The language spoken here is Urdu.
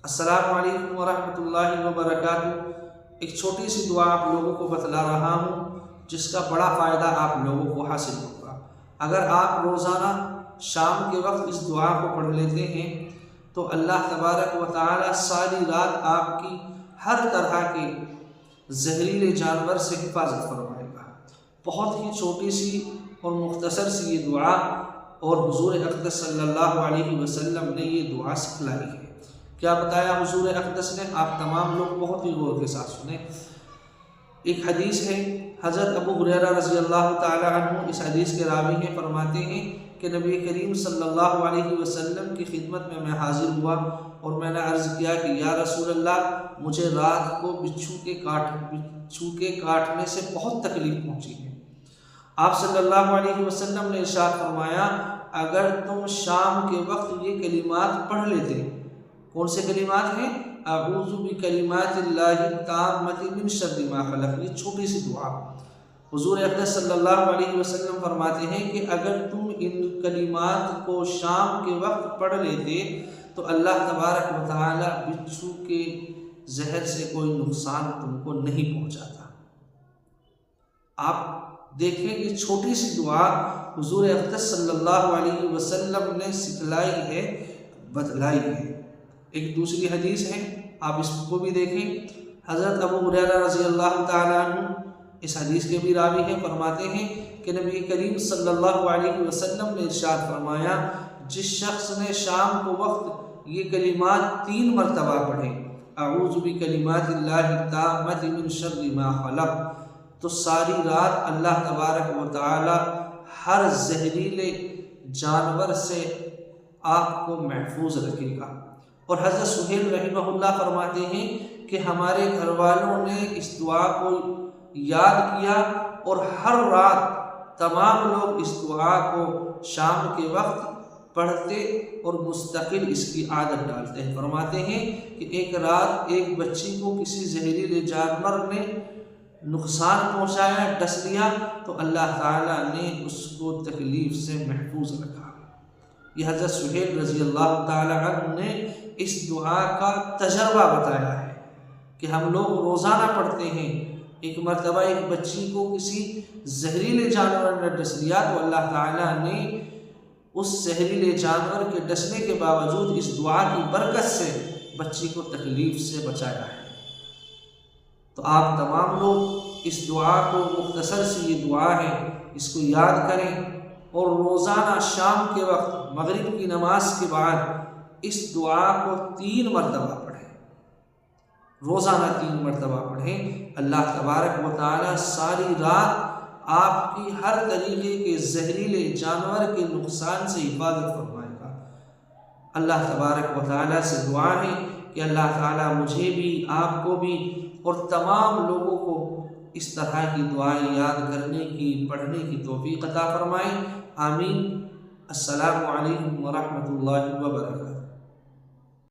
السلام علیکم ورحمۃ اللہ وبرکاتہ۔ ایک چھوٹی سی دعا آپ لوگوں کو بتلا رہا ہوں جس کا بڑا فائدہ آپ لوگوں کو حاصل ہوگا۔ اگر آپ روزانہ شام کے وقت اس دعا کو پڑھ لیتے ہیں تو اللہ تبارک و تعالی ساری رات آپ کی ہر طرح کے زہریلے جانور سے حفاظت فرمائے گا۔ بہت ہی چھوٹی سی اور مختصر سی یہ دعا، اور حضور اقدس صلی اللہ علیہ وسلم نے یہ دعا سکھلائی ہے۔ کیا بتایا حضور اقدس نے؟ آپ تمام لوگ بہت ہی غور کے ساتھ سنیں۔ ایک حدیث ہے، حضرت ابو ہریرہ رضی اللہ تعالی عنہ اس حدیث کے راوی ہیں، فرماتے ہیں کہ نبی کریم صلی اللہ علیہ وسلم کی خدمت میں حاضر ہوا اور میں نے عرض کیا کہ یا رسول اللہ، مجھے رات کو بچھو کے کاٹنے سے بہت تکلیف پہنچی ہے۔ آپ صلی اللہ علیہ وسلم نے ارشاد فرمایا، اگر تم شام کے وقت یہ کلمات پڑھ لیتے۔ کون سے کلمات ہیں؟ اعوذ بکلمات اللہ التامۃ من شر ما خلق۔ یہ چھوٹی سی دعا حضور اقدس صلی اللہ علیہ وسلم فرماتے ہیں کہ اگر تم ان کلمات کو شام کے وقت پڑھ لیتے تو اللہ تبارک و تعالی بچھو کے زہر سے کوئی نقصان تم کو نہیں پہنچاتا۔ آپ دیکھیں کہ چھوٹی سی دعا حضور اقدس صلی اللہ علیہ وسلم نے سکھلائی ہے، بتلائی ہے۔ ایک دوسری حدیث ہے، آپ اس کو بھی دیکھیں۔ حضرت ابو ہریرہ رضی اللہ تعالی عنہ اس حدیث کے بھی راوی ہیں، فرماتے ہیں کہ نبی کریم صلی اللہ علیہ وسلم نے ارشاد فرمایا، جس شخص نے شام کو وقت یہ کلمات 3 مرتبہ پڑھے، اعوذ بکلمات اللہ التامۃ من شر ما خلق، تو ساری رات اللہ تبارک و تعالی ہر زہریلے جانور سے آپ کو محفوظ رکھے گا۔ اور حضرت سہیل رحمہ اللہ فرماتے ہیں کہ ہمارے گھر والوں نے اس دعا کو یاد کیا اور ہر رات تمام لوگ اس دعا کو شام کے وقت پڑھتے اور مستقل اس کی عادت ڈالتے ہیں۔ فرماتے ہیں کہ ایک رات ایک بچی کو کسی زہریلے جانور نے نقصان پہنچایا، ڈس لیا، تو اللہ تعالیٰ نے اس کو تکلیف سے محفوظ رکھا۔ یہ حضرت سہیل رضی اللہ تعالی عنہ نے اس دعا کا تجربہ بتایا ہے کہ ہم لوگ روزانہ پڑھتے ہیں۔ ایک مرتبہ ایک بچی کو کسی زہریلے جانور نے ڈس لیا تو اللہ تعالیٰ نے اس زہریلے جانور کے ڈسنے کے باوجود اس دعا کی برکت سے بچی کو تکلیف سے بچایا ہے۔ تو آپ تمام لوگ اس دعا کو، مختصر سی یہ دعا ہے، اس کو یاد کریں اور روزانہ شام کے وقت مغرب کی نماز کے بعد اس دعا کو 3 مرتبہ پڑھیں، روزانہ 3 مرتبہ پڑھیں۔ اللہ تبارک و تعالی ساری رات آپ کی ہر طریقے کے زہریلے جانور کے نقصان سے حفاظت فرمائے گا۔ اللہ تبارک و تعالی سے دعا ہے کہ اللہ تعالی مجھے بھی، آپ کو بھی اور تمام لوگوں کو اس طرح کی دعائیں یاد کرنے کی، پڑھنے کی توفیق عطا فرمائے۔ آمین۔ السلام علیکم ورحمۃ اللہ وبرکاتہ۔